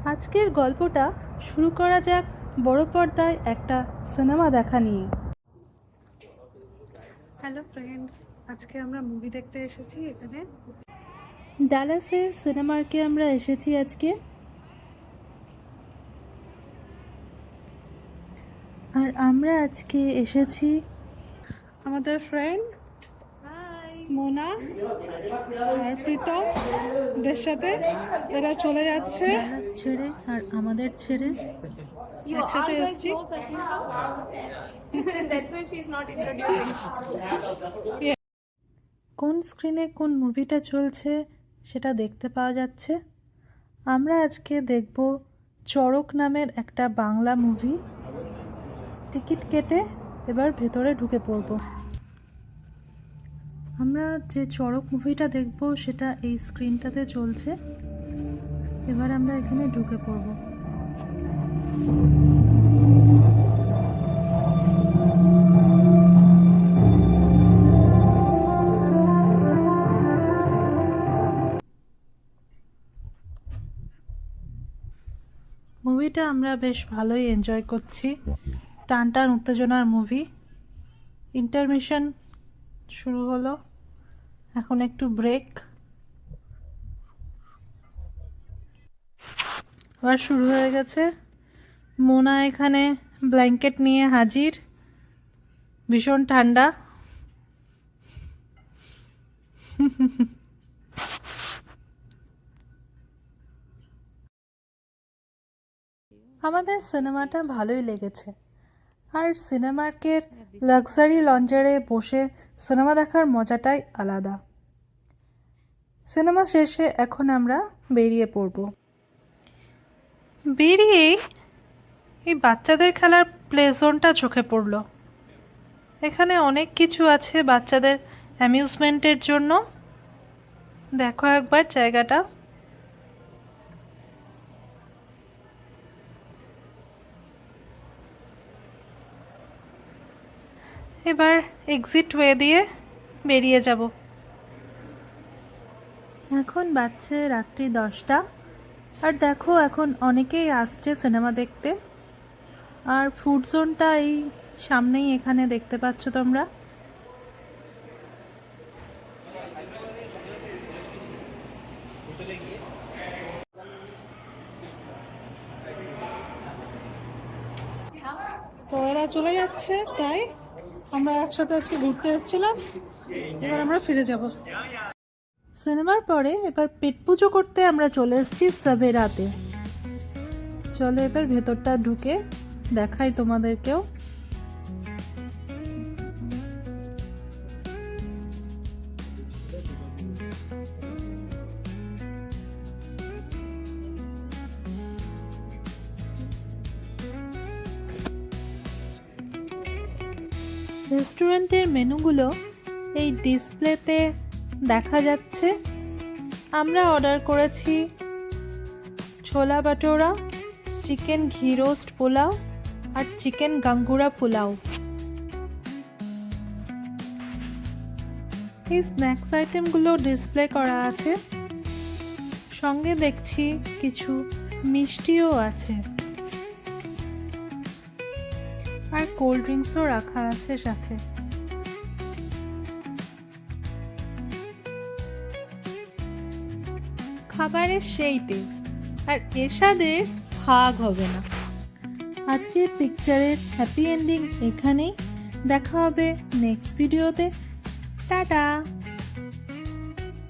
আজকের গল্পটা শুরু করা যাক বড় পর্দায় একটা সিনেমা দেখা নিয়ে। হ্যালো ফ্রেন্ডস, আজকে আমরা মুভি দেখতে এসেছি এখানে। ডালাসের সিনেমার্কে আমরা এসেছি আজকে। আর আমরা আজকে এসেছি আমাদের ফ্রেন্ড মোনা আর প্রীতম দের সাথে। এরা চলে যাচ্ছে ডালাস ছেড়ে আর আমাদের ছেড়ে। একসাথে এসেছি। That's why she's not introducing. কোন স্ক্রিনে কোন মুভিটা চলছে সেটা দেখতে পাওয়া যাচ্ছে। আমরা আজকে দেখব চড়ক নামের একটা বাংলা মুভি। টিকিট কেটে এবার ভেতরে ঢুকে পড়ব। আমরা যে চড়ক মুভিটা দেখব সেটা এই স্ক্রিনটাতে চলছে। এবার আমরা এখানে ঢুকে পড়ব। মুভিটা আমরা বেশ ভালোই এনজয় করছি। টান টান উত্তেজনার মুভি। ইন্টারমিশন শুরু হলো, এখন একটু ব্রেক। আবার শুরু হয়ে গেছে। মোনা এখানে ব্ল্যাঙ্কেট নিয়ে হাজির। ভীষণ ঠান্ডা। আমাদের সিনেমাটা ভালোই লেগেছে। আর সিনেমার্কের লাক্সারি লঞ্জারে বসে সিনেমা দেখার মজাটাই আলাদা। সিনেমা শেষে এখন আমরা বেরিয়ে পড়ব। বেরিয়ে এই বাচ্চাদের খেলার প্লে জোনটা চোখে পড়ল। এখানে অনেক কিছু আছে বাচ্চাদের অ্যামিউজমেন্টের জন্য। দেখো একবার জায়গাটা। এবার এক্সিট ওয়ে দিয়ে বেরিয়ে যাব। এখন বাজছে রাত্রি 10টা। আর দেখো এখন অনেকেই আসছে সিনেমা দেখতে। আর ফুড জোনটা এই সামনেই এখানে দেখতে পাচ্ছ তোমরা। তো এরা চলে যাচ্ছে, তাই আমরা একসাথে আজকে ঘুরতে এসেছিলাম। এবার আমরা ফিরে যাব। সিনেমার পরে এবার পেট পুজো করতে আমরা চলে এসেছি সাভেরাতে। চলো এবার ভেতরটা ঢুকে দেখাই তোমাদেরকেও। রেস্টুরেন্টের মেনুগুলো এই ডিসপ্লেতে দেখা যাচ্ছে। আমরা অর্ডার করেছি ছোলা বাটোরা, চিকেন ঘি রোস্ট পোলাও আর চিকেন গাঙ্গুরা পোলাও। এই স্ন্যাক্স আইটেমগুলো ডিসপ্লে করা আছে। সঙ্গে দেখছি কিছু মিষ্টিও আছে আর কোল্ড ড্রিঙ্কসও রাখা আছে সাথে। খাবারের সেই টেস্ট, আর এর স্বাদে ভাগ হবে না। আজকের পিকচারের হ্যাপি এন্ডিং এখানেই। দেখা হবে নেক্সট ভিডিওতে। টাটা।